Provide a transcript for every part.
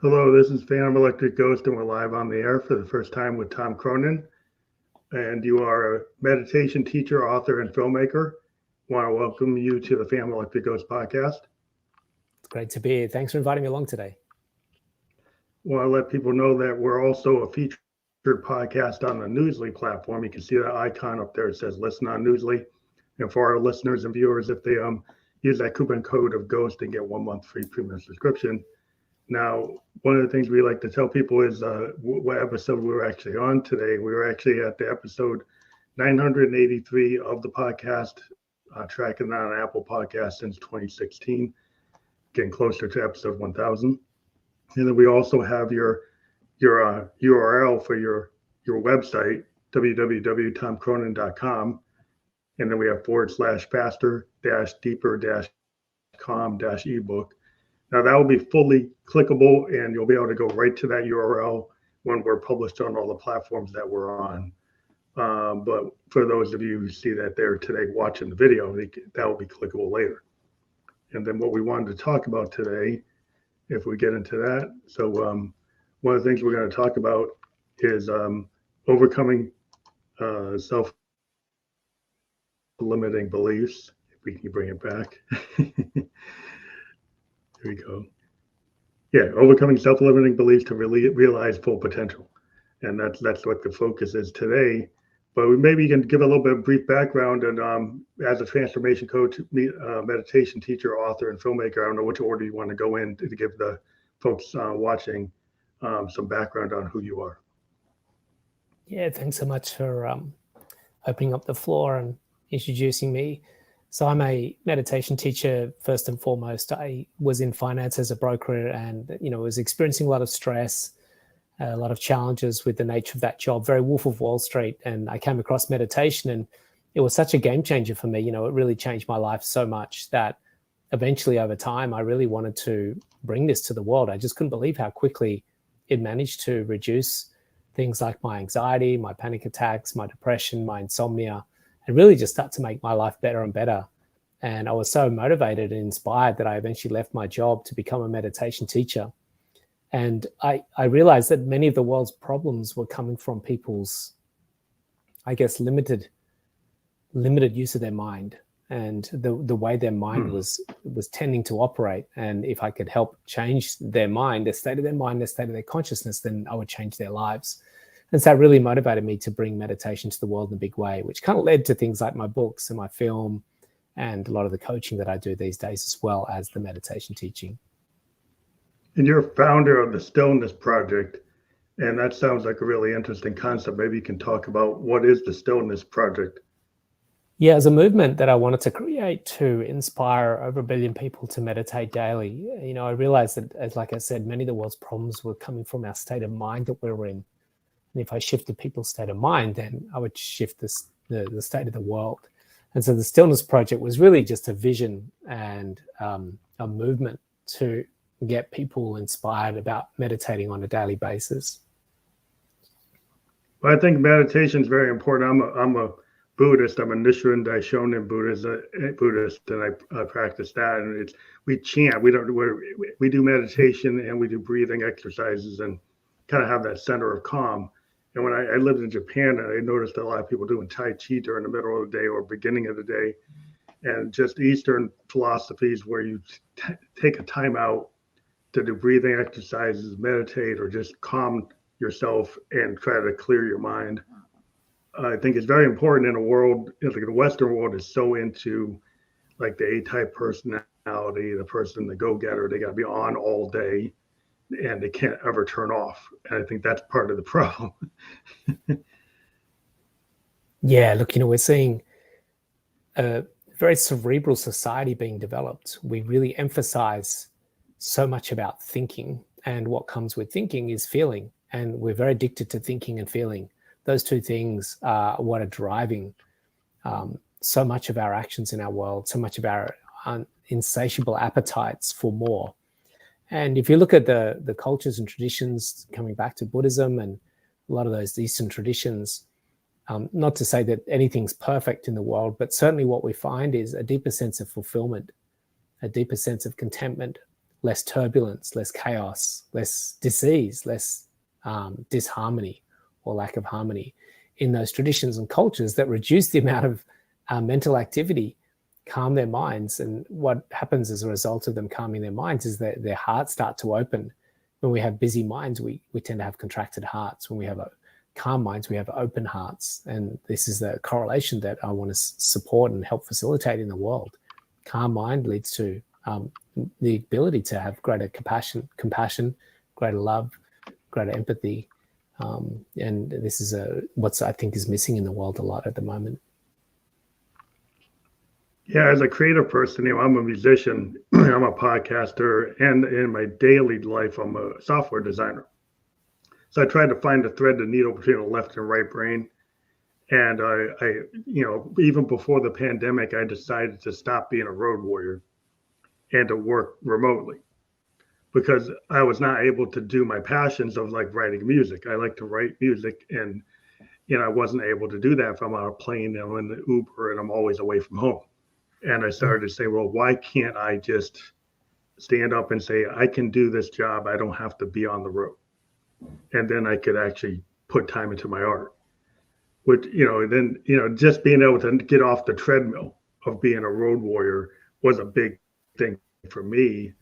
Hello, this is Phantom Electric Ghost, and we're live on the air for the first time with Tom Cronin. And you are a meditation teacher, author, and filmmaker. I want to welcome you to the Phantom Electric Ghost podcast. It's great to be here. Thanks for inviting me along today. I want to let people know that we're also a featured podcast on the Newsly platform. You can see that icon up there. It says listen on Newsly. And for our listeners and viewers, if they use that coupon code of GHOST and get 1 month free premium subscription. Now, one of the things we like to tell people is what episode we were actually on today. We were actually at the episode 983 of the podcast, tracking on Apple Podcast since 2016, getting closer to episode 1000. And then we also have your URL for your website, www.tomcronin.com. And then we have /faster-deeper-com-ebook. Now that will be fully clickable and you'll be able to go right to that URL when we're published on all the platforms that we're on. But for those of you who see that there today watching the video, that will be clickable later. And then what we wanted to talk about today, if we get into that. So one of the things we're going to talk about is overcoming self-limiting beliefs. If we can bring it back. Here we go. Yeah, overcoming self-limiting beliefs to really realize full potential. And that's what the focus is today. But maybe you can give a little bit of brief background. And as a transformation coach, meditation teacher, author, and filmmaker, I don't know which order you want to go in to give the folks watching some background on who you are. Yeah, thanks so much for opening up the floor and introducing me. So I'm a meditation teacher, first and foremost. I was in finance as a broker and, was experiencing a lot of stress, a lot of challenges with the nature of that job, very Wolf of Wall Street. And I came across meditation and it was such a game changer for me. It really changed my life so much that eventually over time, I really wanted to bring this to the world. I just couldn't believe how quickly it managed to reduce things like my anxiety, my panic attacks, my depression, my insomnia, and really just start to make my life better and better. And I was so motivated and inspired that I eventually left my job to become a meditation teacher. And I realized that many of the world's problems were coming from people's, I guess, limited use of their mind and the way their mind was tending to operate. And if I could help change their mind, the state of their mind, the state of their consciousness, then I would change their lives. And so that really motivated me to bring meditation to the world in a big way, which kind of led to things like my books and my film and a lot of the coaching that I do these days, as well as the meditation teaching. And you're a founder of the Stillness Project, and that sounds like a really interesting concept. Maybe you can talk about what is the Stillness Project? Yeah, as a movement that I wanted to create to inspire over 1 billion people to meditate daily. I realized that, as like I said, many of the world's problems were coming from our state of mind that we're in. And if I shifted people's state of mind, then I would shift the state of the world. And so the Stillness Project was really just a vision and a movement to get people inspired about meditating on a daily basis. Well, I think meditation is very important. I'm a Buddhist. I'm a Nichiren Daishonin Buddhist, and I practice that. And we chant. We do meditation and we do breathing exercises and kind of have that center of calm. And when I lived in Japan, I noticed a lot of people doing Tai Chi during the middle of the day or beginning of the day, and just Eastern philosophies where you take a time out to do breathing exercises, meditate, or just calm yourself and try to clear your mind. I think it's very important in a world, like the Western world is so into like the A-type personality, the person, the go-getter, they got to be on all day and they can't ever turn off. And I think that's part of the problem. Yeah, look, we're seeing a very cerebral society being developed. We really emphasize so much about thinking, and what comes with thinking is feeling. And we're very addicted to thinking and feeling. Those two things are what are driving so much of our actions in our world, so much of our insatiable appetites for more. And if you look at the cultures and traditions coming back to Buddhism and a lot of those Eastern traditions, not to say that anything's perfect in the world, but certainly what we find is a deeper sense of fulfillment, a deeper sense of contentment, less turbulence, less chaos, less disease, less disharmony or lack of harmony in those traditions and cultures that reduce the amount of mental activity, calm their minds. And what happens as a result of them calming their minds is that their hearts start to open. When we have busy minds, we tend to have contracted hearts. When we have calm minds, we have open hearts. And this is the correlation that I want to support and help facilitate in the world. Calm mind leads to the ability to have greater compassion, greater love, greater empathy. And this is what I think is missing in the world a lot at the moment. Yeah, as a creative person, I'm a musician, I'm a podcaster, and in my daily life, I'm a software designer. So I try to find the thread, the needle between the left and right brain. And I even before the pandemic, I decided to stop being a road warrior and to work remotely because I was not able to do my passions of like writing music. I like to write music, and I wasn't able to do that if I'm on a plane, I'm in the Uber, and I'm always away from home. And I started to say, well, why can't I just stand up and say, I can do this job. I don't have to be on the road. And then I could actually put time into my art. Which, then, just being able to get off the treadmill of being a road warrior was a big thing for me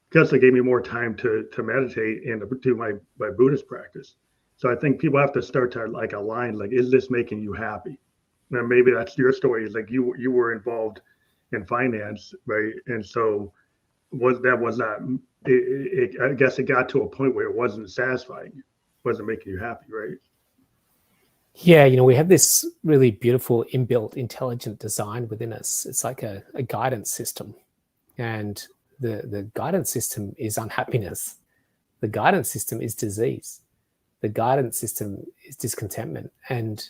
because it gave me more time to meditate and to do my Buddhist practice. So I think people have to start to like align, like, is this making you happy? And maybe that's your story, is like you were involved in finance, right? And so I guess it got to a point where it wasn't satisfying you, wasn't making you happy, right? Yeah, we have this really beautiful inbuilt intelligent design within us. It's like a guidance system. And the guidance system is unhappiness. The guidance system is disease. The guidance system is discontentment. And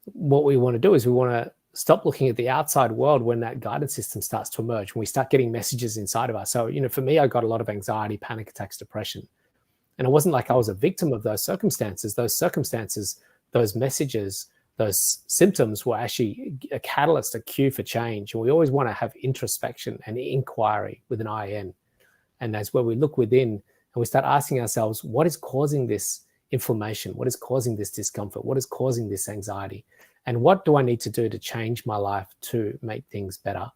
what we want to do is we want to stop looking at the outside world when that guidance system starts to emerge, when we start getting messages inside of us. So, for me, I got a lot of anxiety, panic attacks, depression. And it wasn't like I was a victim of those circumstances. Those messages, those symptoms were actually a catalyst, a cue for change. And we always want to have introspection and inquiry with an IN. And that's where we look within and we start asking ourselves, what is causing this inflammation? What is causing this discomfort? What is causing this anxiety? And what do I need to do to change my life to make things better?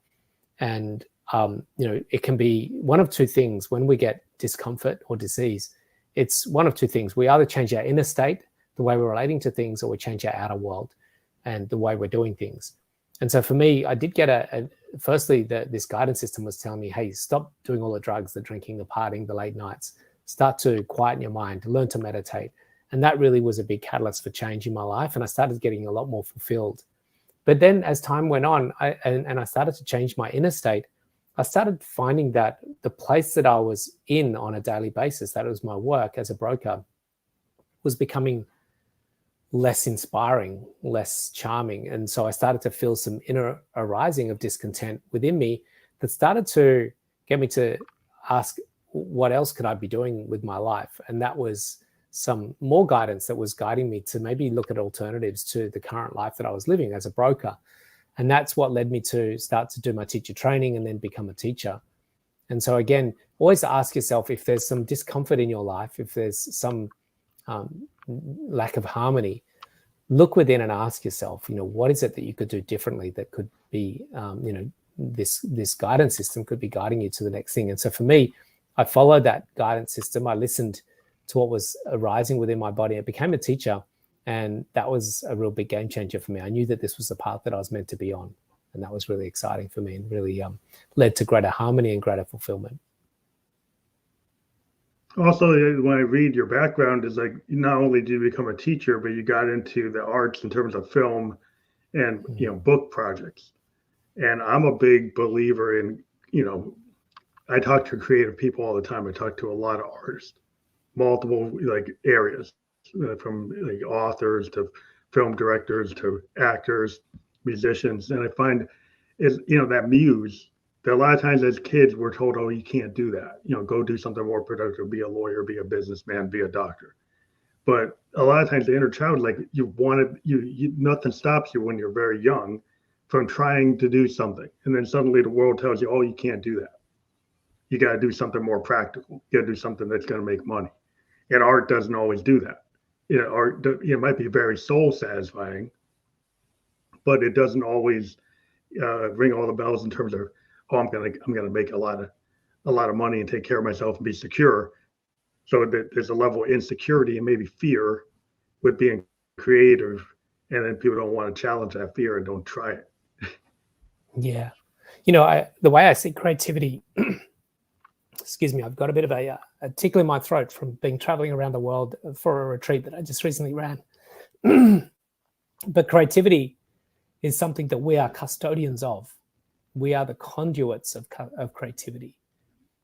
And, it can be one of two things. When we get discomfort or disease, it's one of two things. We either change our inner state, the way we're relating to things, or we change our outer world and the way we're doing things. And so for me, I did get firstly, this guidance system was telling me, hey, stop doing all the drugs, the drinking, the partying, the late nights, start to quieten your mind, learn to meditate. And that really was a big catalyst for change in my life. And I started getting a lot more fulfilled. But then as time went on, I started to change my inner state, I started finding that the place that I was in on a daily basis, that was my work as a broker, was becoming less inspiring, less charming. And so I started to feel some inner arising of discontent within me that started to get me to ask, what else could I be doing with my life? And that was some more guidance that was guiding me to maybe look at alternatives to the current life that I was living as a broker. And that's what led me to start to do my teacher training and then become a teacher. And so again, always ask yourself, if there's some discomfort in your life, if there's some lack of harmony, look within and ask yourself, what is it that you could do differently that could be, this guidance system could be guiding you to the next thing. And so for me, I followed that guidance system. I listened to what was arising within my body. I became a teacher, and that was a real big game changer for me. I knew that this was the path that I was meant to be on, and that was really exciting for me and really led to greater harmony and greater fulfillment. Also, when I read your background, is like not only did you become a teacher, but you got into the arts in terms of film and book projects. And I'm a big believer in, I talk to creative people all the time. I talk to a lot of artists, multiple areas, from authors to film directors to actors, musicians. And I find is that muse. That a lot of times as kids, we're told, oh, you can't do that. Go do something more productive, be a lawyer, be a businessman, be a doctor. But a lot of times the inner child, nothing stops you when you're very young from trying to do something. And then suddenly the world tells you, oh, you can't do that. You got to do something more practical. You got to do something that's going to make money. And art doesn't always do that. Art might be very soul satisfying, but it doesn't always ring all the bells in terms of, oh, I'm gonna make a lot of money and take care of myself and be secure. So there's a level of insecurity and maybe fear with being creative, and then people don't want to challenge that fear and don't try it. Yeah, the way I see creativity. Excuse me, I've got a bit of a tickle in my throat from traveling around the world for a retreat that I just recently ran. But creativity is something that we are custodians of. We are the conduits of creativity.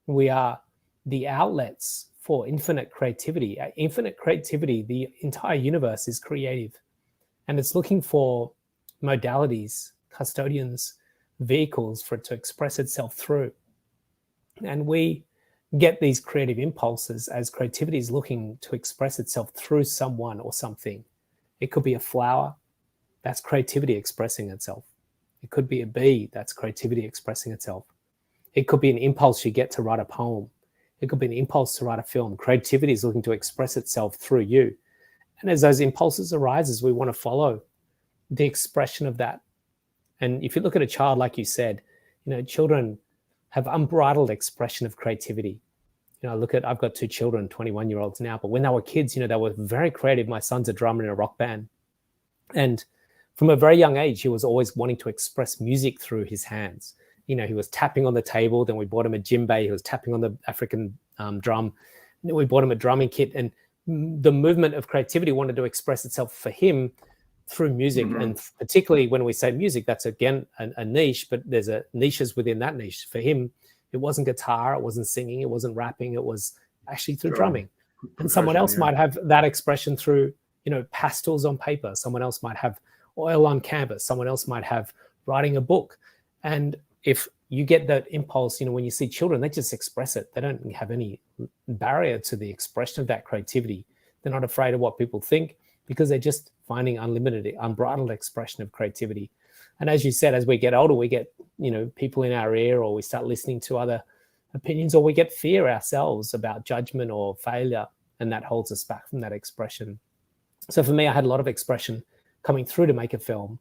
We are the outlets for infinite creativity. Infinite creativity, the entire universe is creative, and it's looking for modalities, custodians, vehicles for it to express itself through. And we get these creative impulses as creativity is looking to express itself through someone or something. It could be a flower, that's creativity expressing itself. It could be a bee, that's creativity expressing itself. It could be an impulse you get to write a poem. It could be an impulse to write a film. Creativity is looking to express itself through you. And as those impulses arises, we want to follow the expression of that. And if you look at a child, like you said, children have unbridled expression of creativity. I've got 2 children, 21-year-olds now, but when they were kids, they were very creative. My son's a drummer in a rock band. And from a very young age, he was always wanting to express music through his hands. He was tapping on the table. Then we bought him a djembe. He was tapping on the African drum. And then we bought him a drumming kit. And the movement of creativity wanted to express itself for him through music. Mm-hmm. And particularly when we say music, that's again a niche, but there's niches within that niche. For him, it wasn't guitar, it wasn't singing, it wasn't rapping, it was actually through drumming. And someone else might have that expression through, pastels on paper. Someone else might have oil on canvas. Someone else might have writing a book. And if you get that impulse, when you see children, they just express it. They don't have any barrier to the expression of that creativity. They're not afraid of what people think because they're just finding unbridled expression of creativity. And as you said, as we get older, we get, people in our ear, or we start listening to other opinions, or we get fear ourselves about judgment or failure, and that holds us back from that expression. So for me, I had a lot of expression coming through to make a film,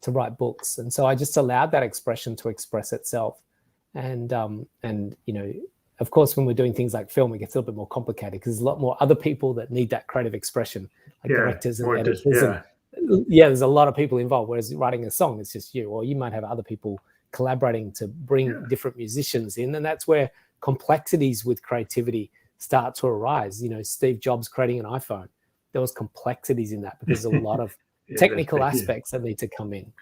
to write books. And so I just allowed that expression to express itself. And of course, when we're doing things like film, it gets a little bit more complicated because there's a lot more other people that need that creative expression, like directors and editors. There's a lot of people involved, whereas writing a song, it's just you, or you might have other people collaborating to bring different musicians in. And that's where complexities with creativity start to arise. Steve Jobs creating an iPhone, there was complexities in that because there's a lot of technical aspects that need to come in.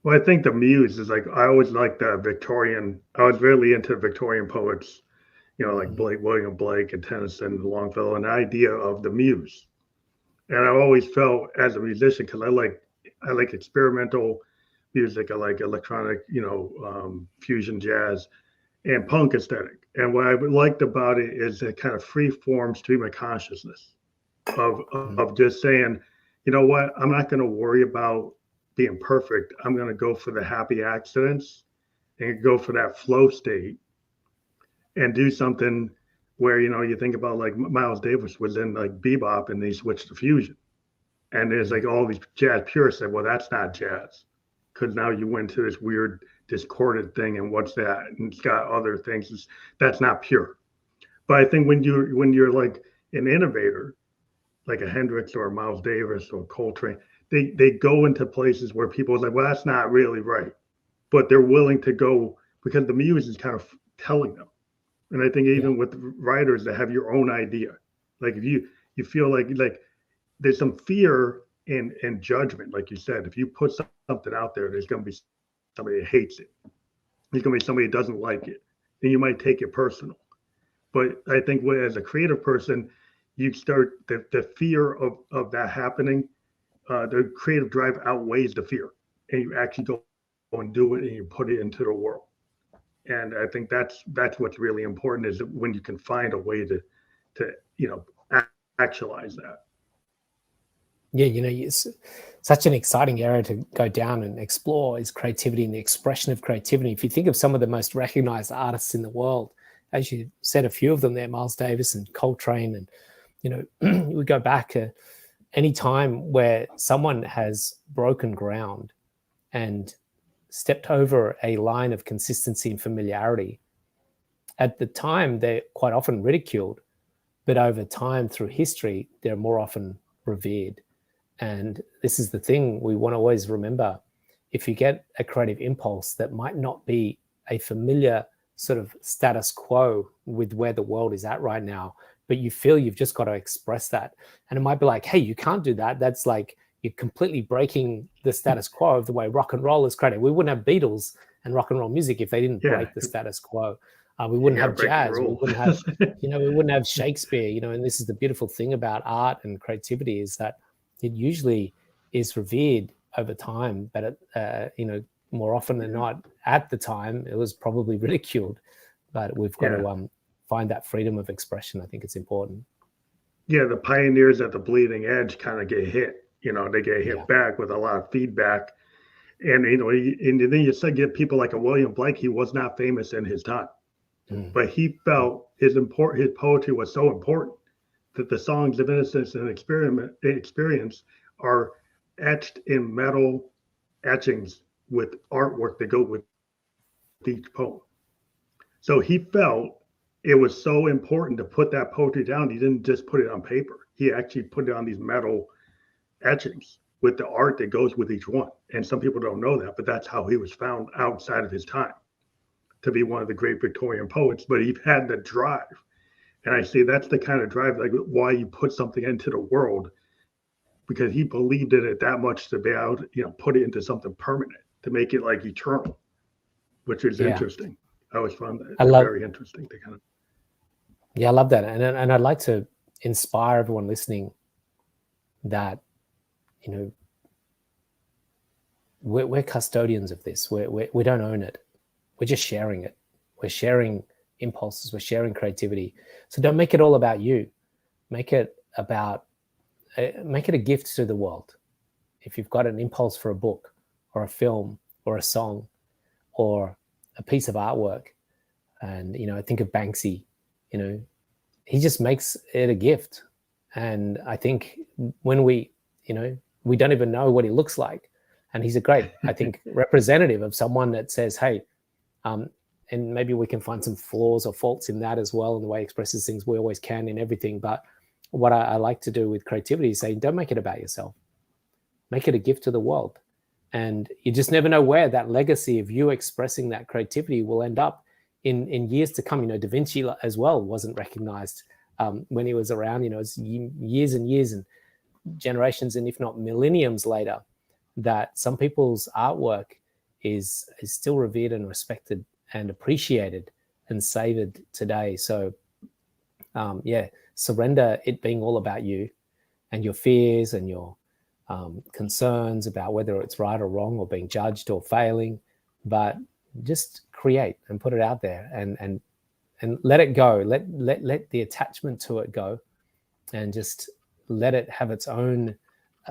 Well, I think the muse is I always liked I was really into Victorian poets, like William Blake and Tennyson and Longfellow, and the idea of the muse. And I always felt as a musician, because I like experimental music, I like electronic, fusion jazz and punk aesthetic. And what I liked about it is a kind of free form stream of consciousness of just saying, you know what, I'm not going to worry about being perfect. I'm going to go for the happy accidents and go for that flow state and do something where, you think about like Miles Davis was in like bebop and they switched to fusion. And there's like all these jazz purists said, well, that's not jazz. Because now you went to this weird discordant thing, and what's that? And it's got other things. That's not pure. But I think when you're like an innovator, like a Hendrix or a Miles Davis or Coltrane, they go into places where people are like, well, that's not really right. But they're willing to go because the muse is kind of telling them. And I think even with writers that have your own idea, like if you feel like there's some fear in judgment, like you said, if you put something out there, there's going to be somebody that hates it. There's going to be somebody that doesn't like it. And you might take it personal. But I think as a creative person, you start the fear of that happening. The creative drive outweighs the fear, and you actually go and do it and you put it into the world. And I think that's what's really important, is when you can find a way to actualize that. Yeah, such an exciting area to go down and explore is creativity and the expression of creativity. If you think of some of the most recognized artists in the world, as you said, a few of them there, Miles Davis and Coltrane, and, you know, we go back any time where someone has broken ground and stepped over a line of consistency and familiarity. At the time, they're quite often ridiculed, but over time through history, they're more often revered. And this is the thing we want to always remember. If you get a creative impulse that might not be a familiar sort of status quo with where the world is at right now, but you feel you've just got to express that. And it might be like, hey, you can't do that. That's like, you're completely breaking the status quo of the way rock and roll is created. We wouldn't have Beatles and rock and roll music if they didn't break the status quo. We wouldn't have jazz. We wouldn't have, we wouldn't have Shakespeare, and this is the beautiful thing about art and creativity, is that it usually is revered over time, but more often than not, at the time, it was probably ridiculed. But we've got to find that freedom of expression. I think it's important. Yeah, the pioneers at the bleeding edge kind of get hit. They get hit back with a lot of feedback. And, and then you get people like a William Blake. He was not famous in his time, but he felt his poetry was so important that the songs of innocence and experience are etched in metal etchings with artwork that go with each poem. So he felt it was so important to put that poetry down. He didn't just put it on paper. He actually put it on these metal etchings with the art that goes with each one. And some people don't know that, but that's how he was found outside of his time to be one of the great Victorian poets. But he had the drive. And I say that's the kind of drive, like why you put something into the world, because he believed in it that much to be able to, put it into something permanent, to make it like eternal, which is interesting. I always found that very interesting to kind of. Yeah, I love that. And I'd like to inspire everyone listening that, we're custodians of this. We don't own it. We're just sharing it. We're sharing impulses. We're sharing creativity. So don't make it all about you. Make it a gift to the world. If you've got an impulse for a book or a film or a song or a piece of artwork, and, I think of Banksy, he just makes it a gift. And I think when we don't even know what he looks like. And he's a great, I think, representative of someone that says, hey, and maybe we can find some flaws or faults in that as well, in the way he expresses things. We always can in everything. But what I like to do with creativity is say, don't make it about yourself. Make it a gift to the world. And you just never know where that legacy of you expressing that creativity will end up in years to come. Da Vinci as well wasn't recognized when he was around. It's years and years and generations, and if not millenniums later, that some people's artwork is still revered and respected and appreciated and savored today. So surrender it being all about you and your fears and your concerns about whether it's right or wrong or being judged or failing, but just create and put it out there and let it go. Let the attachment to it go, and just let it have its own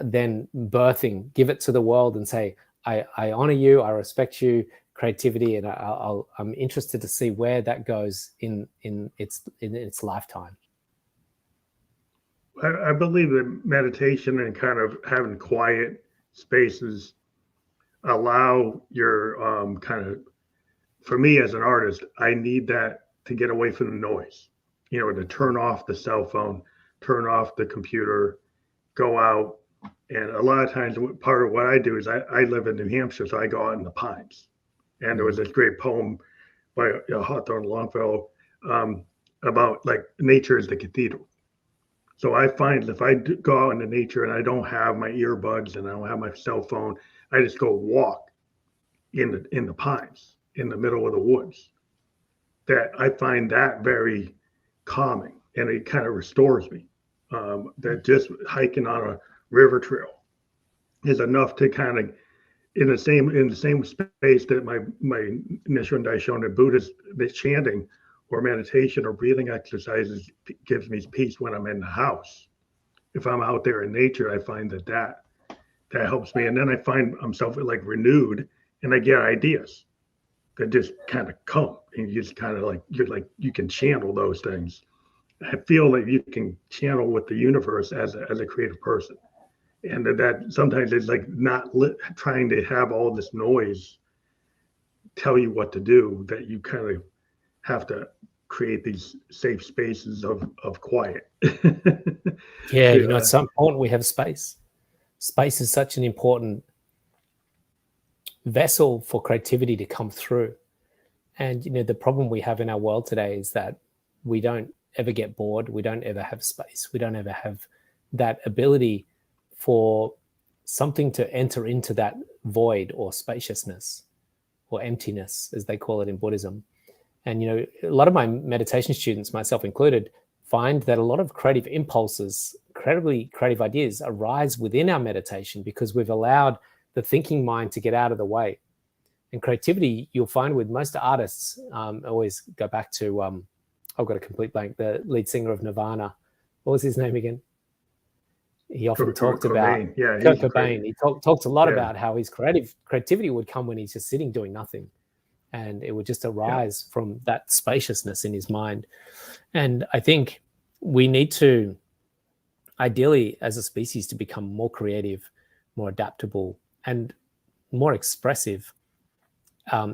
then birthing. Give it to the world and say, I honor you, I respect you, creativity, and I'm interested to see where that goes in its lifetime. I believe that meditation and kind of having quiet spaces allow your for me as an artist, I need that to get away from the noise, to turn off the cell phone, turn off the computer, go out. And a lot of times part of what I do is I live in New Hampshire, so I go out in the pines. And there was this great poem by Hawthorne Longfellow about like nature is the cathedral. So I find if I go out into nature and I don't have my earbuds and I don't have my cell phone, I just go walk in the pines in the middle of the woods. That I find that very calming, and it kind of restores me. That just hiking on a river trail is enough to kind of in the same space that my Nichiren Daishonin Buddhist chanting or meditation or breathing exercises gives me peace when I'm in the house. If I'm out there in nature, I find that that helps me. And then I find myself like renewed, and I get ideas that just kind of come, and you just kind of like you can channel those things. I feel like you can channel with the universe as a creative person, and that sometimes it's like not trying to have all this noise tell you what to do. That you kind of have to create these safe spaces of quiet. Yeah, you know, it's so important we have space. Space is such an important vessel for creativity to come through. And, you know, the problem we have in our world today is that we don't ever get bored. We don't ever have space. We don't ever have that ability for something to enter into that void or spaciousness or emptiness, as they call it in Buddhism. And, you know, a lot of my meditation students, myself included, find that a lot of creative impulses, incredibly creative ideas arise within our meditation because we've allowed the thinking mind to get out of the way. And creativity, you'll find with most artists, I always go back to, I've got a complete blank, the lead singer of Nirvana. What was his name again? He often talked about Kurt Cobain. He talked a lot about how his creativity would come when he's just sitting doing nothing. And it would just arise from that spaciousness in his mind. And I think we need to, ideally, as a species, to become more creative, more adaptable, and more expressive,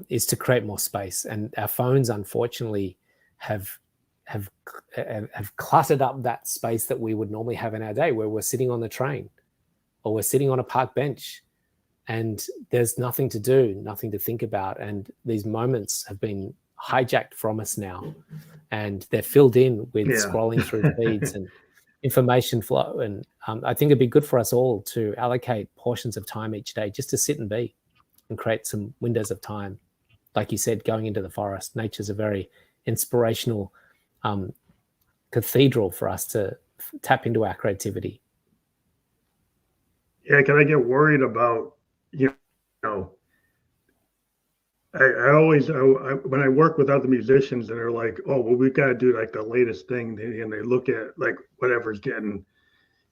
is to create more space. And our phones, unfortunately, have cluttered up that space that we would normally have in our day, where we're sitting on the train or we're sitting on a park bench and there's nothing to do, nothing to think about. And these moments have been hijacked from us now, and they're filled in with scrolling through feeds and information flow. And I think it'd be good for us all to allocate portions of time each day just to sit and be and create some windows of time. Like you said, going into the forest, nature's a very inspirational cathedral for us to tap into our creativity. Yeah, can I get worried about, you know, I always, when I work with other musicians and they're like, oh, well, we've got to do like the latest thing. And they look at like whatever's getting,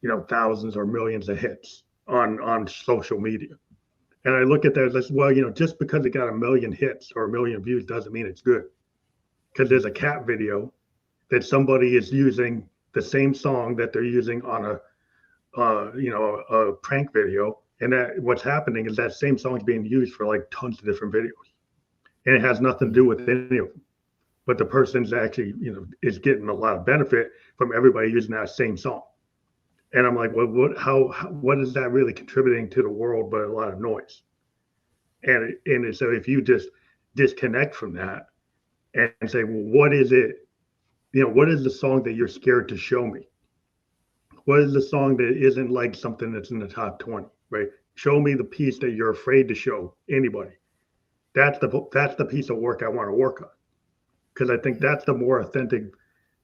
you know, thousands or millions of hits on social media. And I look at that as, well, you know, just because it got a million hits or a million views doesn't mean it's good. Because there's a cat video that somebody is using the same song that they're using on a prank video. And that what's happening is that same song is being used for like tons of different videos. And it has nothing to do with any of them. But the person's actually, you know, is getting a lot of benefit from everybody using that same song. And I'm like, well, what is that really contributing to the world but a lot of noise? And so if you just disconnect from that and say, well, what is it? You know, what is the song that you're scared to show me? What is the song that isn't like something that's in the top 20, right? Show me the piece that you're afraid to show anybody. That's the piece of work I want to work on, because I think that's the more authentic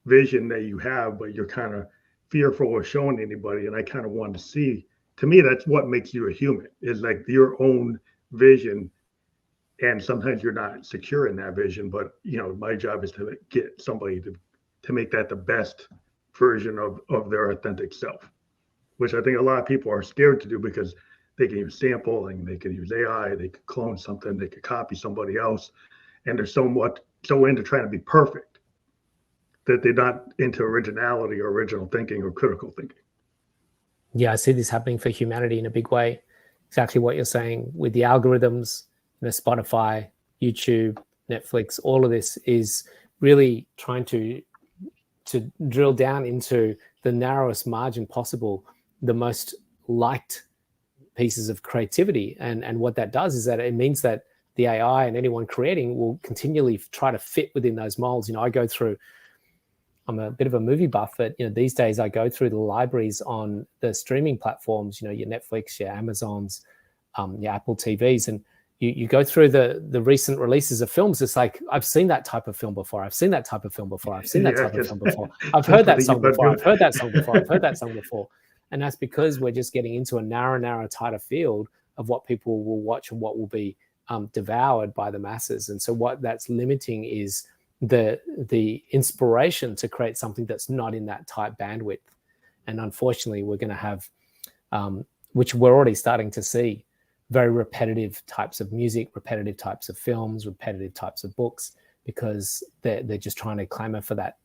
vision that you have, but you're kind of fearful of showing anybody. And I kind of want to see, to me, that's what makes you a human, is like your own vision. And sometimes you're not secure in that vision, but you know, my job is to get somebody to make that the best version of their authentic self, which I think a lot of people are scared to do because they can use sampling, they can use AI, they could clone something, they could copy somebody else. And they're so into trying to be perfect that they're not into originality or original thinking or critical thinking. Yeah, I see this happening for humanity in a big way. Exactly what you're saying with the algorithms, you know, Spotify, YouTube, Netflix, all of this is really trying to drill down into the narrowest margin possible, the most liked pieces of creativity. And what that does is that it means that the AI and anyone creating will continually try to fit within those molds. You know, I'm a bit of a movie buff, but you know, these days I go through the libraries on the streaming platforms, you know, your Netflix, your Amazons, your Apple TVs, and you go through the recent releases of films. It's like, I've seen that type of film before. I've seen that type of film before. I've seen that type of film before. I've heard that song before. I've heard that song before. I've heard that song before. And that's because we're just getting into a narrow, tighter field of what people will watch and what will be devoured by the masses. And so what that's limiting is the inspiration to create something that's not in that tight bandwidth. And unfortunately, we're going to have which we're already starting to see, very repetitive types of music, repetitive types of films, repetitive types of books, because they're just trying to clamor for that,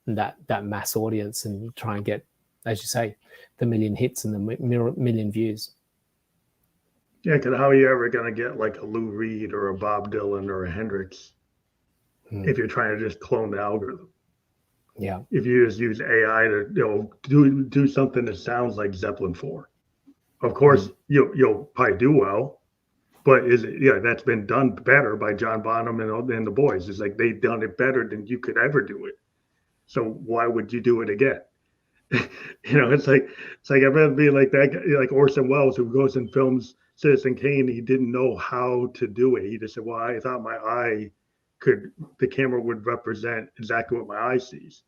that mass audience and try and get, as you say, the million hits and the million views. Yeah, because how are you ever going to get like a Lou Reed or a Bob Dylan or a Hendrix if you're trying to just clone the algorithm? Yeah. If you just use AI to do something that sounds like Zeppelin 4, of course you'll probably do well, but that's been done better by John Bonham and the boys. It's like they've done it better than you could ever do it. So why would you do it again? It's like I'd rather be like that guy, like Orson Welles, who goes and films Citizen Kane. He didn't know how to do it. He just said, "Well, I thought the camera would represent exactly what my eye sees.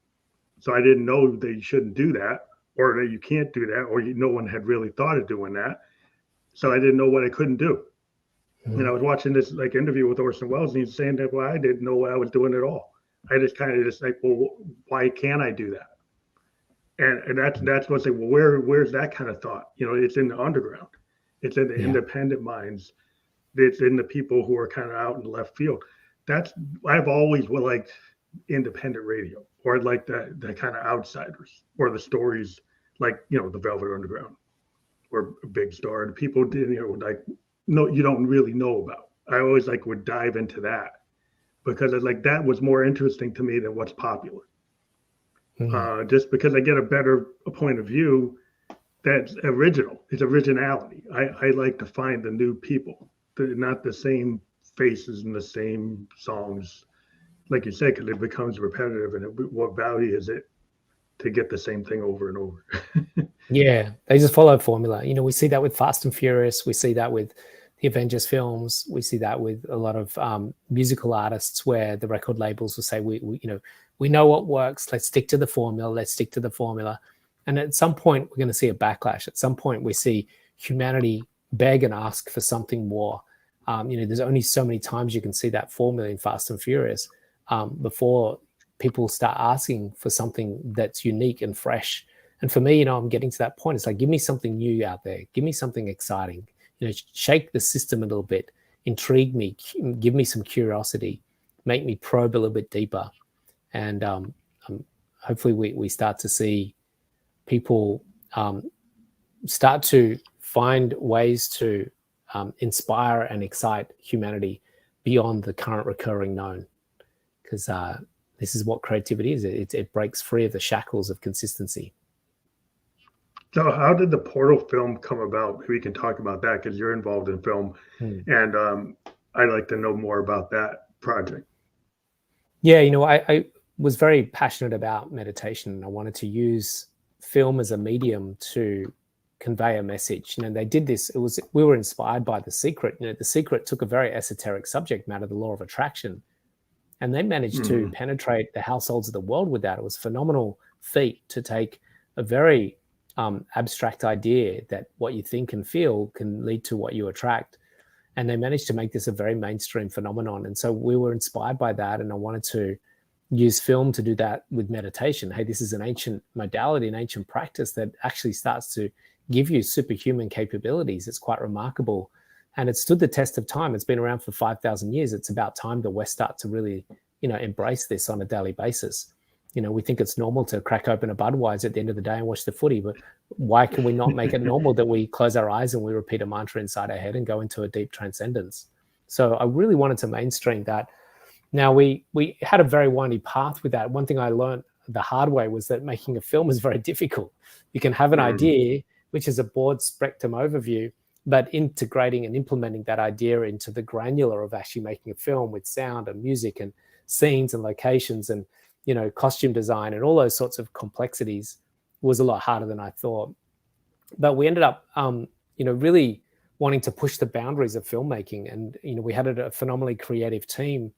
So I didn't know that you shouldn't do that, or that you can't do that, or no one had really thought of doing that. So I didn't know what I couldn't do." And I was watching this like interview with Orson Welles, and he's saying that, well, I didn't know what I was doing at all. I just kind of just like, well, why can't I do that? And that's what's like, well, where's that kind of thought? It's in the underground. It's in the independent minds. It's in the people who are kind of out in the left field. I've always liked independent radio, or like the kind of outsiders, or the stories like, the Velvet Underground or Big Star, and people you don't really know about. I always would dive into that because it's like that was more interesting to me than what's popular. Just because I get a point of view that's original. It's originality. I like to find the new people, not the same faces and the same songs, like you said, because it becomes repetitive. And what value is it to get the same thing over and over? Yeah, they just follow a formula. We see that with Fast and Furious. We see that with the Avengers films. We see that with a lot of musical artists, where the record labels will say, we know what works. Let's stick to the formula. Let's stick to the formula. And at some point, we're going to see a backlash. At some point, we see humanity beg and ask for something more. There's only so many times you can see that formula in Fast and Furious before people start asking for something that's unique and fresh. And for me, I'm getting to that point. It's like, give me something new out there. Give me something exciting. Shake the system a little bit. Intrigue me. Give me some curiosity. Make me probe a little bit deeper. And hopefully we start to see people start to find ways to inspire and excite humanity beyond the current recurring known, because this is what creativity is. It breaks free of the shackles of consistency. So how did the Portal film come about? We can talk about that because you're involved in film, and I'd like to know more about that project. Yeah, I was very passionate about meditation. I wanted to use film as a medium to convey a message. They did this. We were inspired by The Secret. The Secret took a very esoteric subject matter, the law of attraction, and they managed to penetrate the households of the world with that. It was a phenomenal feat to take a very abstract idea that what you think and feel can lead to what you attract. And they managed to make this a very mainstream phenomenon. And so we were inspired by that. And I wanted to use film to do that with meditation. Hey, this is an ancient modality, an ancient practice that actually starts to give you superhuman capabilities. It's quite remarkable. And it stood the test of time. It's been around for 5,000 years. It's about time the West start to really, embrace this on a daily basis. We think it's normal to crack open a Budweiser at the end of the day and watch the footy, but why can we not make it normal that we close our eyes and we repeat a mantra inside our head and go into a deep transcendence? So I really wanted to mainstream that. Now, we had a very windy path with that. One thing I learned the hard way was that making a film is very difficult. You can have an idea, which is a broad spectrum overview, but integrating and implementing that idea into the granular of actually making a film with sound and music and scenes and locations and costume design and all those sorts of complexities was a lot harder than I thought. But we ended up, really wanting to push the boundaries of filmmaking. And, we had a phenomenally creative team.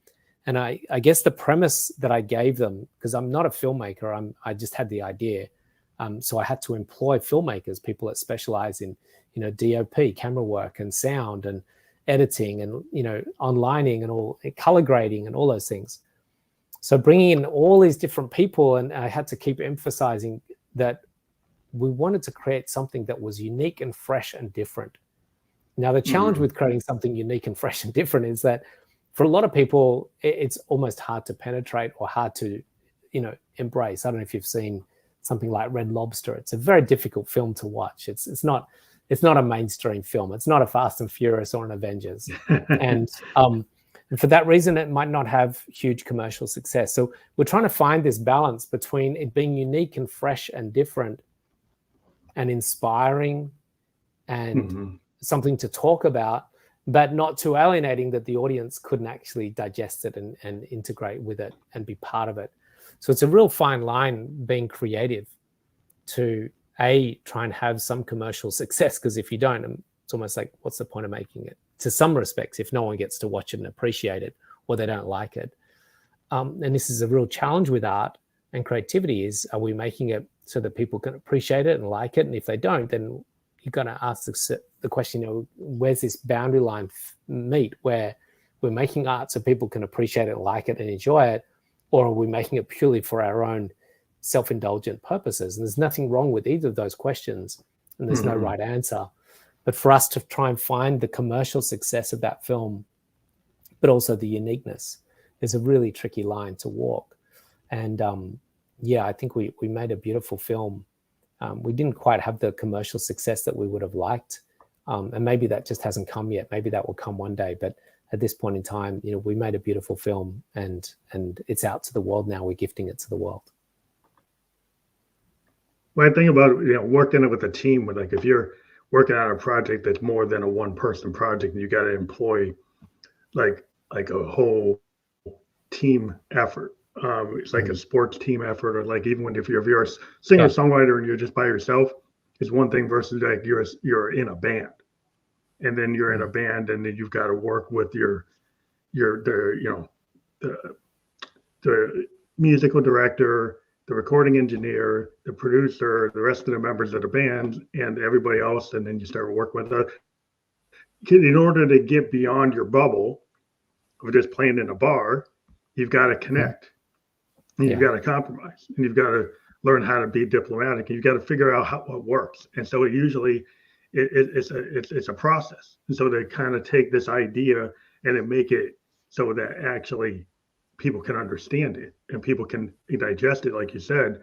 And I guess the premise that I gave them, because I'm not a filmmaker, I just had the idea. So I had to employ filmmakers, people that specialize in, DOP, camera work and sound and editing and, onlining and all, color grading and all those things. So bringing in all these different people, and I had to keep emphasizing that we wanted to create something that was unique and fresh and different. Now, the challenge with creating something unique and fresh and different is that for a lot of people, it's almost hard to penetrate or hard to, embrace. I don't know if you've seen something like Red Lobster. It's a very difficult film to watch. It's not a mainstream film. It's not a Fast and Furious or an Avengers. And for that reason, it might not have huge commercial success. So we're trying to find this balance between it being unique and fresh and different and inspiring and something to talk about, but not too alienating that the audience couldn't actually digest it and integrate with it and be part of it. So it's a real fine line being creative to try and have some commercial success, because if you don't, it's almost like, what's the point of making it? To some respects, if no one gets to watch it and appreciate it, or they don't like it. And this is a real challenge with art and creativity is, are we making it so that people can appreciate it and like it? And if they don't, then you've got to ask the question, where's this boundary line meet where we're making art so people can appreciate it, like it and enjoy it, or are we making it purely for our own self-indulgent purposes? And there's nothing wrong with either of those questions, and there's no right answer. But for us to try and find the commercial success of that film, but also the uniqueness, is a really tricky line to walk. And I think we made a beautiful film. We didn't quite have the commercial success that we would have liked. And maybe that just hasn't come yet. Maybe that will come one day. But at this point in time, we made a beautiful film and it's out to the world now. We're gifting it to the world. Well, I think about, working with a team, with like, if you're working on a project that's more than a one-person project, and you got to employ like a whole team effort. It's like a sports team effort, or like even if you're a singer-songwriter and you're just by yourself, it's one thing versus like you're in a band, and then you're in a band, and then you've got to work with the musical director, the recording engineer, the producer, the rest of the members of the band, and everybody else, and then you start working with in order to get beyond your bubble of just playing in a bar, you've got to connect. And you've got to compromise, and you've got to learn how to be diplomatic, and you've got to figure out what works. And so it's a process. And so they kind of take this idea and then make it so that actually people can understand it and people can digest it. Like you said,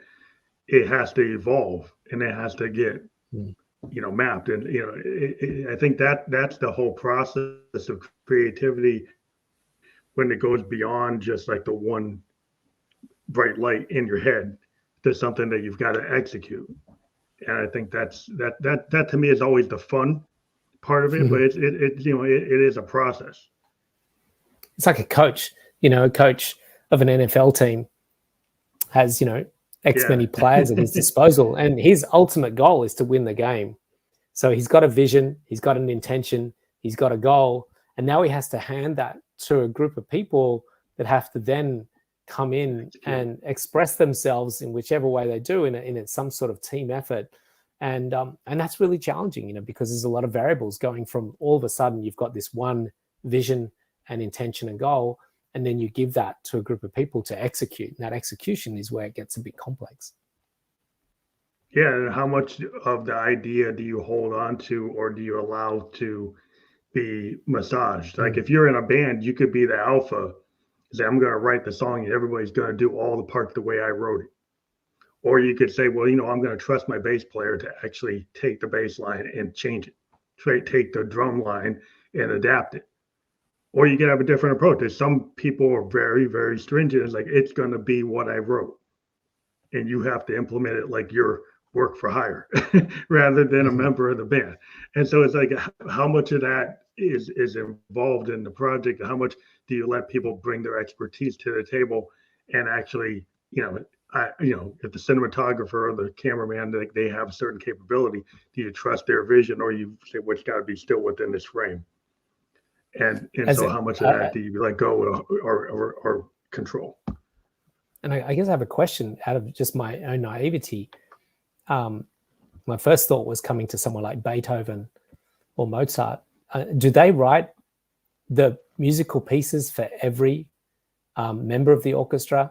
it has to evolve and it has to get, mapped. And, I think that's the whole process of creativity, when it goes beyond just like the one bright light in your head to something that you've got to execute. And I think that to me is always the fun part of it, but it is a process. It's like a coach, a coach of an NFL team has, X many players at his disposal, and his ultimate goal is to win the game. So he's got a vision, he's got an intention, he's got a goal, and now he has to hand that to a group of people that have to then come in and express themselves in whichever way they do in some sort of team effort. And that's really challenging, because there's a lot of variables going from all of a sudden you've got this one vision and intention and goal, and then you give that to a group of people to execute. And that execution is where it gets a bit complex. Yeah, and how much of the idea do you hold on to, or do you allow to be massaged? Like if you're in a band, you could be the alpha, say, I'm going to write the song and everybody's going to do all the parts the way I wrote it. Or you could say, well, I'm going to trust my bass player to actually take the bass line and change it, take the drum line and adapt it. Or you could have a different approach. There's some people are very, very stringent. It's like, it's going to be what I wrote. And you have to implement it like your work for hire rather than a member of the band. And so it's like, how much of that is involved in the project? How much do you let people bring their expertise to the table and actually, if the cinematographer or the cameraman, they have a certain capability, do you trust their vision, or you say, well, it's got to be still within this frame? And so how much of that do you let go or control? And I guess I have a question out of just my own naivety. My first thought was coming to someone like Beethoven or Mozart. Do they write the musical pieces for every member of the orchestra?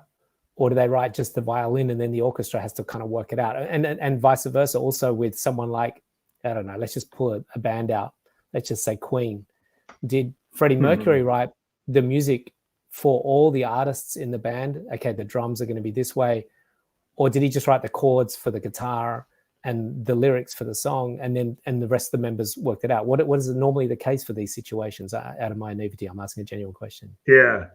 or do they write just the violin and then the orchestra has to kind of work it out? And vice versa also with someone like, I don't know, let's just pull a band out. Let's just say Queen. Did Freddie Mercury write the music for all the artists in the band? Okay, the drums are going to be this way. Or did he just write the chords for the guitar and the lyrics for the song, and the rest of the members worked it out? What is normally the case for these situations? Out of my naivety, I'm asking a genuine question. Yeah.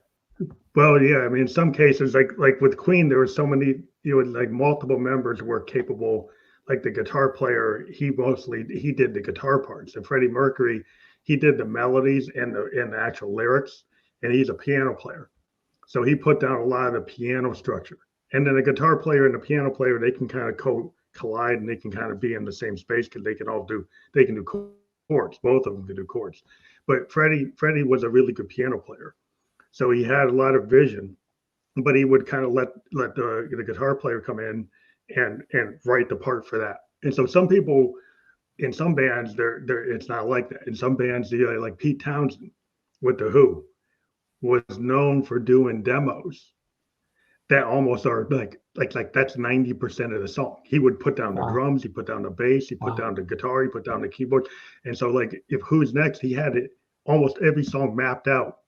Well, yeah. I mean, in some cases, like with Queen, there were so many, like multiple members were capable. Like the guitar player, he did the guitar parts. And Freddie Mercury, he did the melodies and the actual lyrics, and he's a piano player. So he put down a lot of the piano structure. And then the guitar player and the piano player, they can kind of collide, and they can kind of be in the same space because they can do chords. Both of them can do chords. But Freddie was a really good piano player. So he had a lot of vision, but he would kind of let the guitar player come in and write the part for that. And so some people in some bands, it's not like that. In some bands, like Pete Townsend with The Who was known for doing demos that almost are like that's 90% of the song. He would put down the drums, he put down the bass, he put down the guitar, he put down the keyboard. And so like if Who's Next, he had it almost every song mapped out.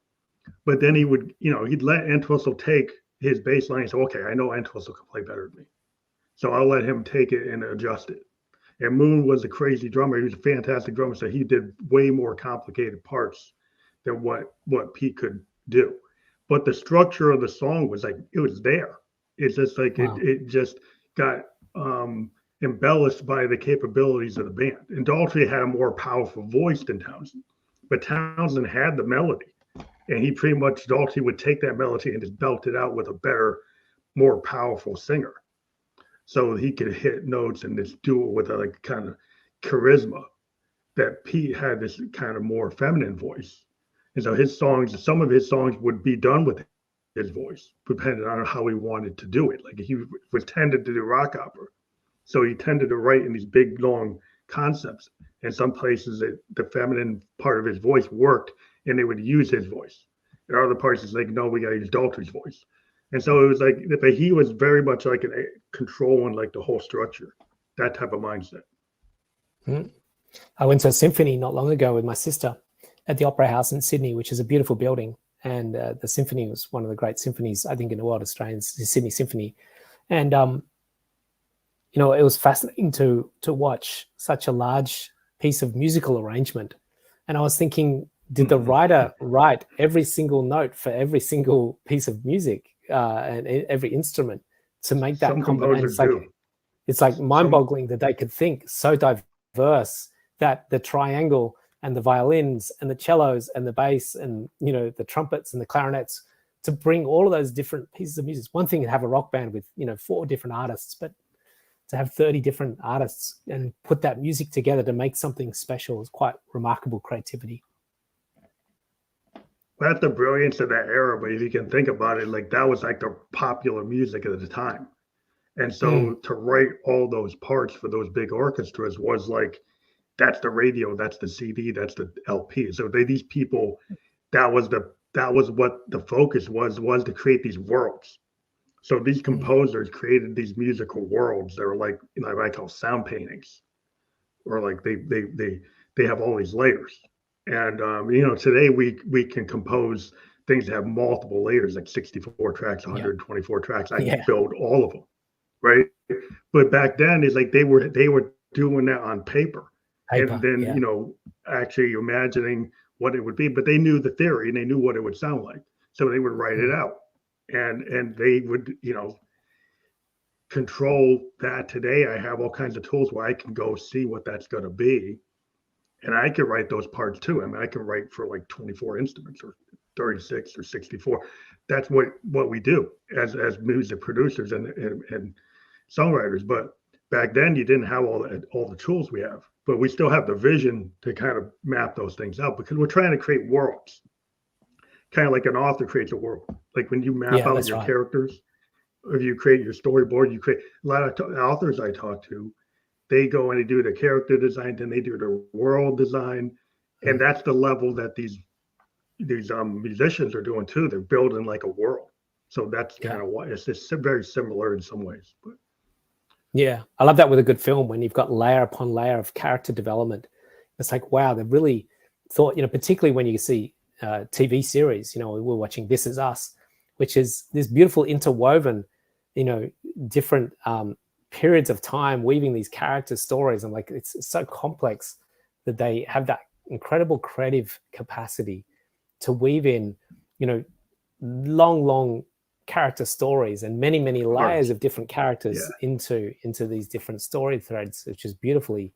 But then he would, he'd let Entwistle take his bass line and say, okay, I know Entwistle can play better than me, so I'll let him take it and adjust it. And Moon was a crazy drummer. He was a fantastic drummer, so he did way more complicated parts than what Pete could do. But the structure of the song was like, it was there. It's just like it just got embellished by the capabilities of the band. And Daltrey had a more powerful voice than Townsend, but Townsend had the melody, and he pretty much, Daltrey would take that melody and just belt it out with a better, more powerful singer. So he could hit notes and just do it with a like kind of charisma that Pete had, this kind of more feminine voice. And so some of his songs would be done with his voice, depending on how he wanted to do it. Like he was tended to do rock opera. So he tended to write in these big, long concepts. And some places the feminine part of his voice worked, and they would use his voice. In other parts, it's like, no, we got to use Daltrey's voice. And so it was like, but he was very much like controlling like the whole structure, that type of mindset. I went to a symphony not long ago with my sister at the Opera House in Sydney, which is a beautiful building. And the symphony was one of the great symphonies, I think, in the world, Australians, the Sydney Symphony. And, it was fascinating to watch such a large piece of musical arrangement. And I was thinking, did the writer write every single note for every single piece of music and every instrument to make that combination? It's like mind-boggling that they could think so diverse that the triangle and the violins and the cellos and the bass and the trumpets and the clarinets, to bring all of those different pieces of music. It's one thing to have a rock band with 4 different artists, but to have 30 different artists and put that music together to make something special is quite remarkable creativity. Well, that's the brilliance of that era. But if you can think about it, like that was like the popular music at the time. And so to write all those parts for those big orchestras was like, that's the radio, that's the CD, that's the LP. So these people, that was what the focus was to create these worlds. So these composers created these musical worlds that are like, I call sound paintings, or like they have all these layers. And today we can compose things that have multiple layers, like 64 tracks, 124 tracks. I can build all of them, right? But back then, it's like they were doing that on paper. And then actually imagining what it would be. But they knew the theory and they knew what it would sound like, so they would write it out, and they would control that. Today I have all kinds of tools where I can go see what that's going to be, and I can write those parts too. I mean, I can write for like 24 instruments or 36 or 64. That's what we do as music producers and songwriters. But back then you didn't have all the tools we have, but we still have the vision to kind of map those things out, because we're trying to create worlds, kind of like an author creates a world. Like when you map out your characters, or you create your storyboard, you create a lot of authors I talk to, they go and they do the character design, then they do the world design. And that's the level that these musicians are doing too. They're building like a world. So that's kind of why it's just very similar in some ways. But yeah, I love that with a good film when you've got layer upon layer of character development. It's like, wow, they've really thought, particularly when you see TV series, we're watching This Is Us, which is this beautiful interwoven, different periods of time weaving these character stories. And like, it's so complex that they have that incredible creative capacity to weave in, long character stories and many layers of different characters into these different story threads, which is beautifully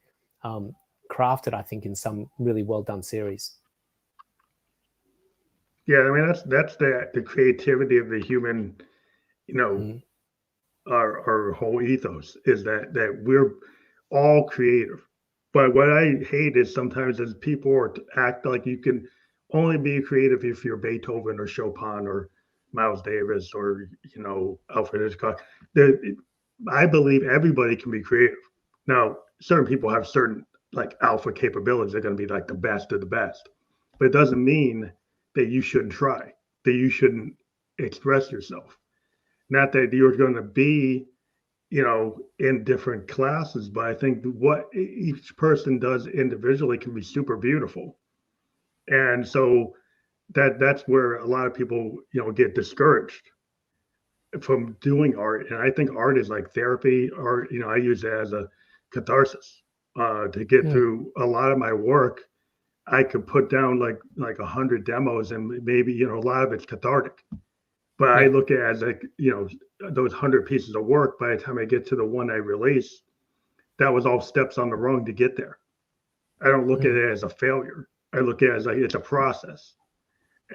crafted, I think, in some really well done series. Yeah, I mean that's the creativity of the human, our whole ethos is that we're all creative. But what I hate is sometimes as people act like you can only be creative if you're Beethoven or Chopin or Miles Davis or Alfred Hitchcock. I believe everybody can be creative. Now, certain people have certain like alpha capabilities. They're going to be like the best of the best, but it doesn't mean that you shouldn't try, that you shouldn't express yourself. Not that you're going to be, in different classes, but I think what each person does individually can be super beautiful. And so that's where a lot of people, get discouraged from doing art. And I think art is like therapy. Art, I use it as a catharsis to get through a lot of my work. I could put down like 100 demos, and maybe a lot of it's cathartic. But I look at it as like those 100 pieces of work. By the time I get to the one I release, that was all steps on the road to get there. I don't look at it as a failure. I look at it as like it's a process.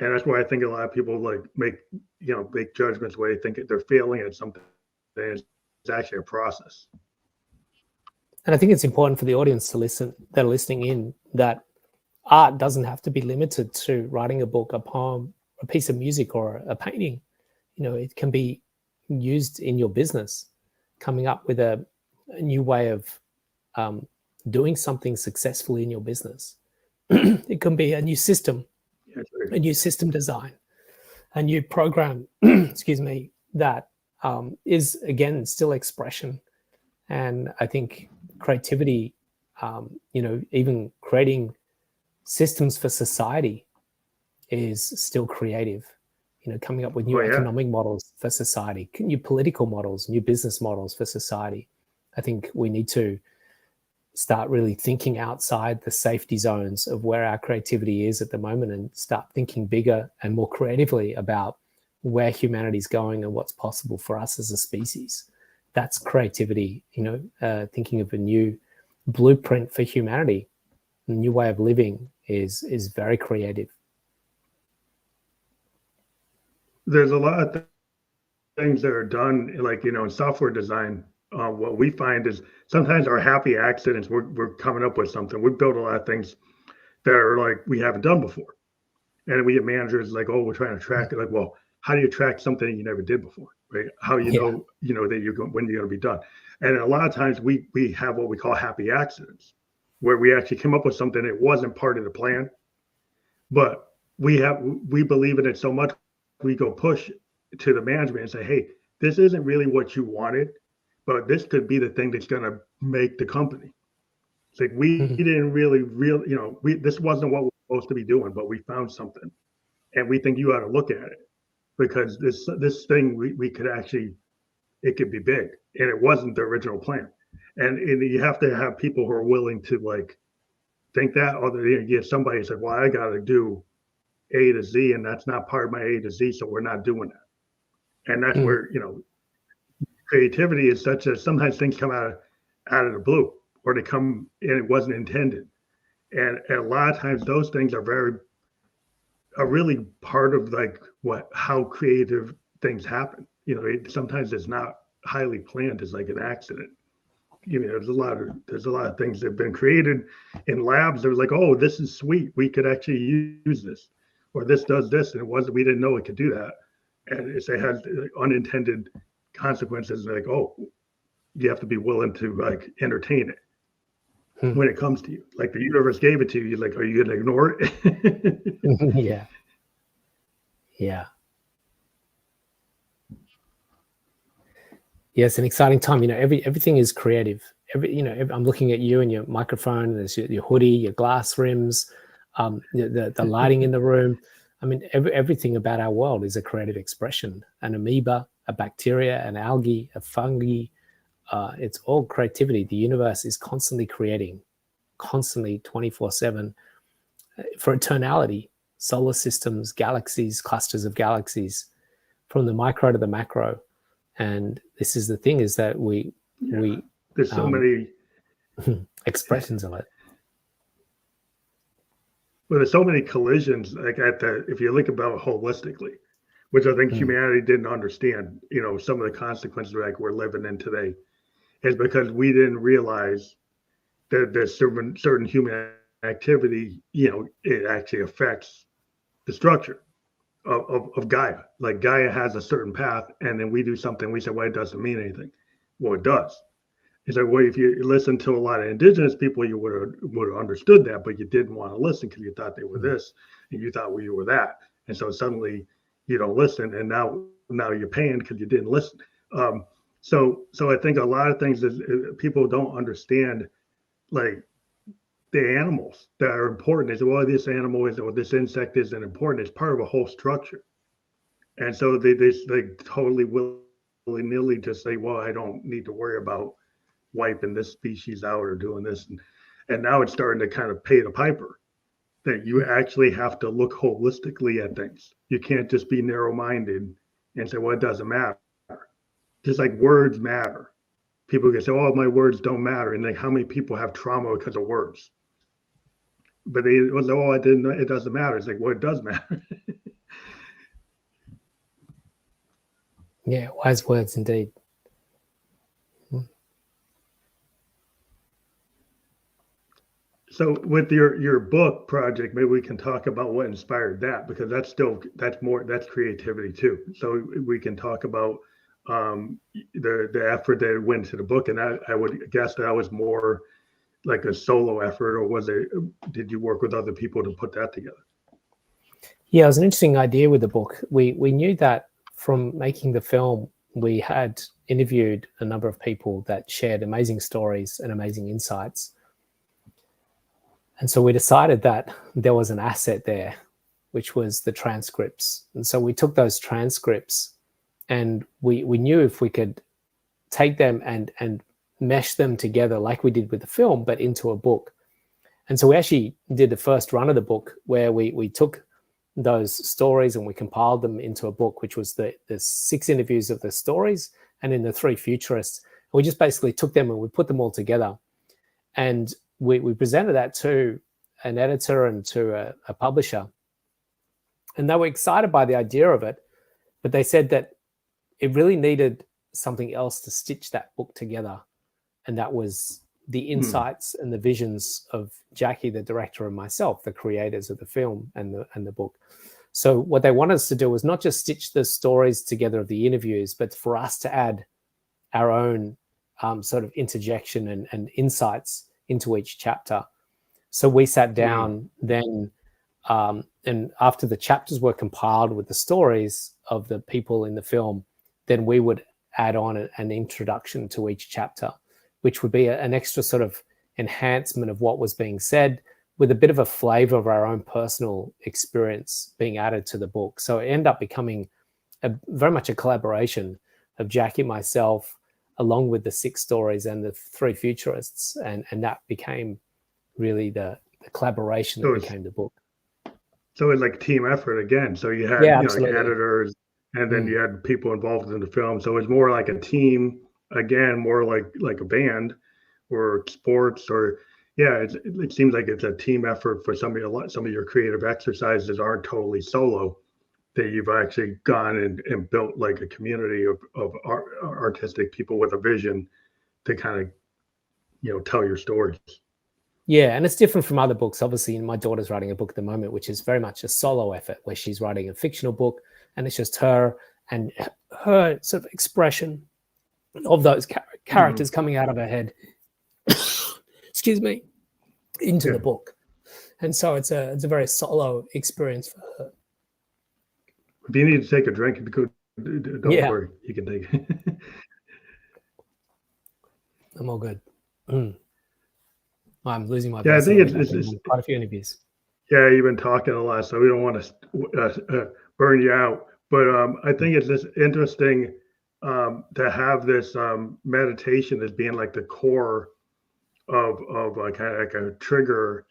And that's why I think a lot of people like make judgments where they think they're failing at something. It's actually a process. And I think it's important for the audience to listen, that are listening in, that art doesn't have to be limited to writing a book, a poem, a piece of music, or a painting. It can be used in your business, coming up with a new way of doing something successfully in your business. It can be a new system, a new system design, a new program, excuse me, that is, again, still expression. And I think creativity, even creating systems for society is still creative. Coming up with new economic models for society, new political models, new business models for society. I think we need to start really thinking outside the safety zones of where our creativity is at the moment and start thinking bigger and more creatively about where humanity's going and what's possible for us as a species. That's creativity, thinking of a new blueprint for humanity, a new way of living is very creative. There's a lot of things that are done, like, in software design. What we find is sometimes our happy accidents, we're coming up with something. We build a lot of things that are like we haven't done before. And we get managers like, oh, we're trying to track it. Like, well, how do you track something you never did before, right? How you know, that you're going, when you're going to be done. And a lot of times we have what we call happy accidents, where we actually came up with something that wasn't part of the plan, but we believe in it so much, we go push to the management and say, hey, this isn't really what you wanted, but this could be the thing that's going to make the company. It's like we didn't really, this wasn't what we're supposed to be doing, but we found something, and we think you ought to look at it, because this thing we could actually, it could be big, and it wasn't the original plan. And you have to have people who are willing to like think that, or you get somebody who said, well, I got to do A to Z, and that's not part of my A to Z, so we're not doing that. And that's where creativity is such that sometimes things come out of the blue, or they come and it wasn't intended. And a lot of times those things are really part of like how creative things happen. Sometimes it's not highly planned. It's like an accident. There's a lot of things that have been created in labs. They're like, oh, this is sweet. We could actually use this, or this does this, and we didn't know it could do that. And it has unintended consequences. Like, oh, you have to be willing to like entertain it when it comes to you. Like the universe gave it to you. You're like, are you going to ignore it? Yeah. Yes, an exciting time. Everything is creative. I'm looking at you and your microphone. There's your hoodie, your glass rims, the lighting in the room. I mean, everything about our world is a creative expression. An amoeba, a bacteria, an algae, a fungi. It's all creativity. The universe is constantly creating, constantly 24/7 for eternality. Solar systems, galaxies, clusters of galaxies, from the micro to the macro. And this is the thing, is that there's so many expressions of it. Well, there's so many collisions, like if you look about it holistically, which I think humanity didn't understand, some of the consequences like we're living in today, is because we didn't realize that there's certain human activity, it actually affects the structure of Gaia. Like Gaia has a certain path, and then we do something, we say, well, it doesn't mean anything. Well, it does. It's like, well, if you listen to a lot of indigenous people, you would have understood that, but you didn't want to listen because you thought they were this and you thought you were that. And so suddenly you don't listen, and now you're paying because you didn't listen. So I think a lot of things is people don't understand, like the animals that are important. Is, well, this animal is, or this insect isn't important. It's part of a whole structure. And so they totally willy-nilly just say, well, I don't need to worry about wiping this species out or doing this. And now it's starting to kind of pay the piper, that you actually have to look holistically at things. You can't just be narrow-minded and say, well, it doesn't matter. Just like words matter. People can say, oh, my words don't matter. And like, how many people have trauma because of words? But they was, oh, it doesn't matter. It's like, well, it does matter. Yeah, wise words indeed. So with your book project, maybe we can talk about what inspired that, because that's creativity too. So we can talk about the effort that went to the book, and I would guess that was more like a solo effort, or did you work with other people to put that together? Yeah, it was an interesting idea with the book. We knew that from making the film, we had interviewed a number of people that shared amazing stories and amazing insights. And so we decided that there was an asset there, which was the transcripts. And so we took those transcripts, and we knew if we could take them and mesh them together like we did with the film, but into a book. And so we actually did the first run of the book where we took those stories and we compiled them into a book, which was the 6 interviews of the stories and then the 3 futurists. And we just basically took them and we put them all together. And we presented that to an editor and to a publisher. And they were excited by the idea of it, but they said that it really needed something else to stitch that book together. And that was the insights and the visions of Jackie, the director, and myself, the creators of the film and the book. So what they wanted us to do was not just stitch the stories together of the interviews, but for us to add our own sort of interjection and insights into each chapter. So we sat down then, and after the chapters were compiled with the stories of the people in the film, then we would add on an introduction to each chapter, which would be an extra sort of enhancement of what was being said, with a bit of a flavor of our own personal experience being added to the book. So it ended up becoming very much a collaboration of Jackie, myself, along with the 6 stories and the 3 futurists. And that became really the collaboration that became the book. So it was like team effort again. So you had like editors, and then you had people involved in the film. So it was more like a team, again, more like a band or sports, or it seems like it's a team effort for some of your creative exercises aren't totally solo, that you've actually gone and built like a community of artistic people with a vision to kind of tell your stories. Yeah, and it's different from other books. Obviously, my daughter's writing a book at the moment, which is very much a solo effort, where she's writing a fictional book, and it's just her and her sort of expression of those characters coming out of her head, excuse me, into the book. And so it's a very solo experience for her. If you need to take a drink, don't worry, you can take it. I'm all good. I'm losing my Yeah, I voice a think little bit. I've been it's on quite a few interviews. yeah, you've been talking a lot, so we don't want to burn you out. But I think it's just interesting to have this meditation as being like the core of kind of like a trigger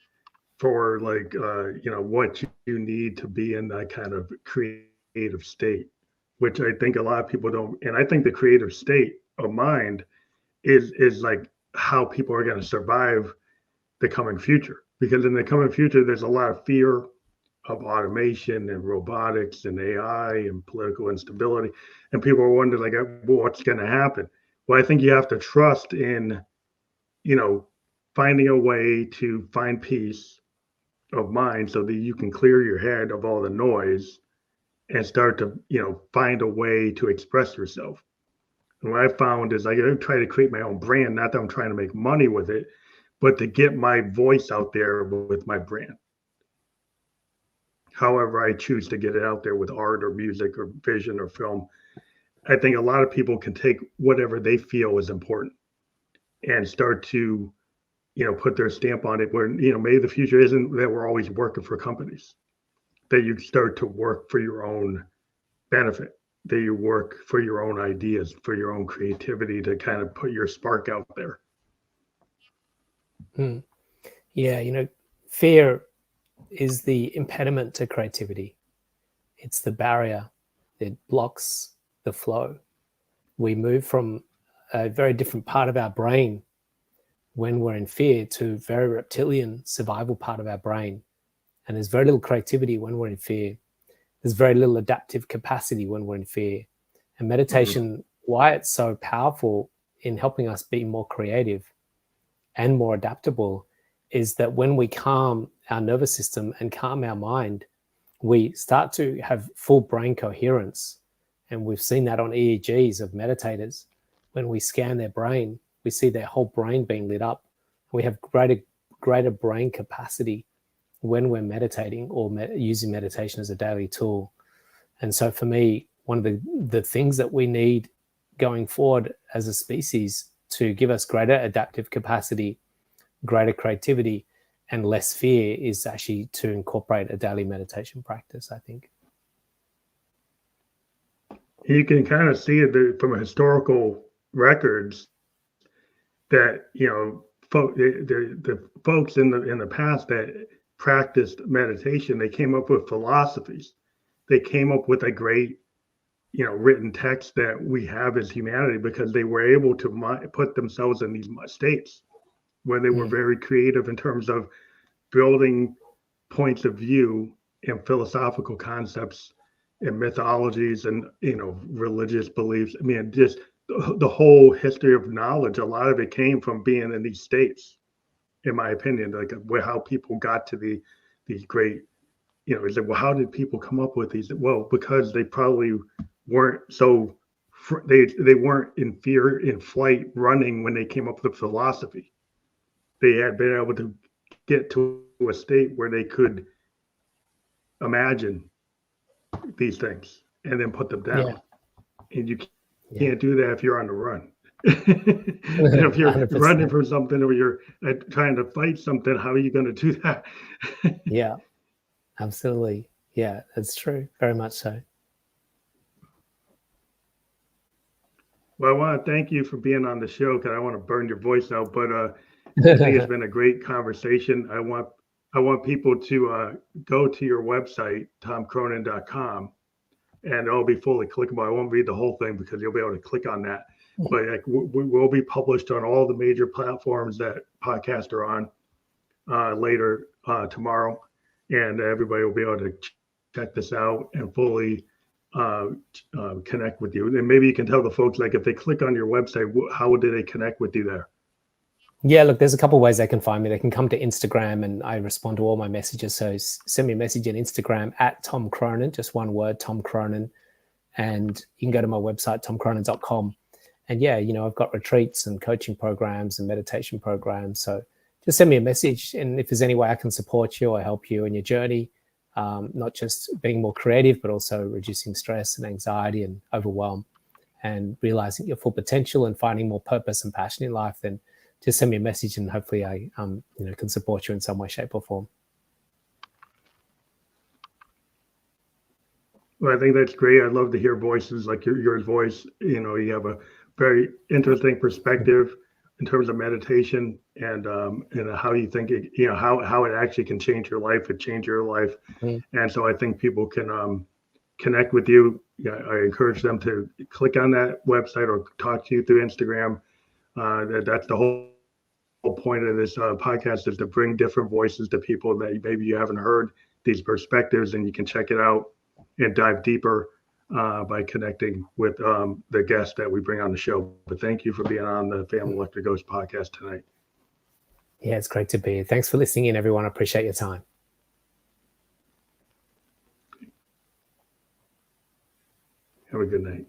for like what you need to be in that kind of creative state, which I think a lot of people don't. And I think the creative state of mind is like how people are going to survive the coming future, because in the coming future there's a lot of fear of automation and robotics and AI and political instability, and people are wondering like, well, what's going to happen. Well, I think you have to trust in you know finding a way to find peace of mind so that you can clear your head of all the noise and start to find a way to express yourself. And what I found is I try to create my own brand, not that I'm trying to make money with it, but to get my voice out there with my brand. However, I choose to get it out there with art or music or vision or film. I think a lot of people can take whatever they feel is important and start to, put their stamp on it where, maybe the future isn't that we're always working for companies, that you start to work for your own benefit, that you work for your own ideas, for your own creativity to kind of put your spark out there. Yeah, fear is the impediment to creativity. It's the barrier. It blocks the flow. We move from a very different part of our brain when we're in fear to very reptilian survival part of our brain. And there's very little creativity when we're in fear. There's very little adaptive capacity when we're in fear. And meditation, why it's so powerful in helping us be more creative and more adaptable, is that when we calm our nervous system and calm our mind, we start to have full brain coherence. And we've seen that on EEGs of meditators. When we scan their brain, we see their whole brain being lit up. We have greater brain capacity when we're meditating or using meditation as a daily tool. And so for me, one of the things that we need going forward as a species to give us greater adaptive capacity, greater creativity, and less fear is actually to incorporate a daily meditation practice, I think. You can kind of see it from historical records that the folks in the past that practiced meditation, they came up with philosophies. They came up with a great written text that we have as humanity because they were able to put themselves in these states where they were very creative in terms of building points of view and philosophical concepts and mythologies and religious beliefs. I mean, just the whole history of knowledge, a lot of it came from being in these states, in my opinion, like how people got to these great, is like, well, how did people come up with these? Well, because they probably weren't so, they weren't in fear, in flight, running when they came up with philosophy. They had been able to get to a state where they could imagine these things and then put them down. Yeah. And you can't do that if you're on the run. If you're 100%. Running from something or you're trying to fight something, how are you going to do that? Yeah, absolutely. Yeah, that's true. Very much so. Well, I want to thank you for being on the show because I want to burn your voice out, but I think it's been a great conversation. I want people to go to your website, tomcronin.com, and it'll be fully clickable. I won't read the whole thing because you'll be able to click on that. But we will be published on all the major platforms that podcasts are on later tomorrow, and everybody will be able to check this out and fully connect with you. And maybe you can tell the folks, like, if they click on your website, how do they connect with you there? Yeah, look, there's a couple of ways they can find me. They can come to Instagram and I respond to all my messages. So send me a message on Instagram at Tom Cronin, just one word, Tom Cronin. And you can go to my website, tomcronin.com. And yeah, I've got retreats and coaching programs and meditation programs. So just send me a message. And if there's any way I can support you or help you in your journey, not just being more creative, but also reducing stress and anxiety and overwhelm, and realizing your full potential and finding more purpose and passion in life, then just send me a message and hopefully I can support you in some way, shape or form. Well, I think that's great. I'd love to hear voices like your voice. You have a very interesting perspective in terms of meditation and how you think it, how it actually can change your life, And so I think people can connect with you. Yeah, I encourage them to click on that website or talk to you through Instagram. That's the whole point of this podcast, is to bring different voices to people that maybe you haven't heard these perspectives, and you can check it out and dive deeper by connecting with the guests that we bring on the show. But thank you for being on the Family Electric Ghost podcast tonight. Yeah, it's great to be here. Thanks for listening in, everyone. I appreciate your time. Have a good night.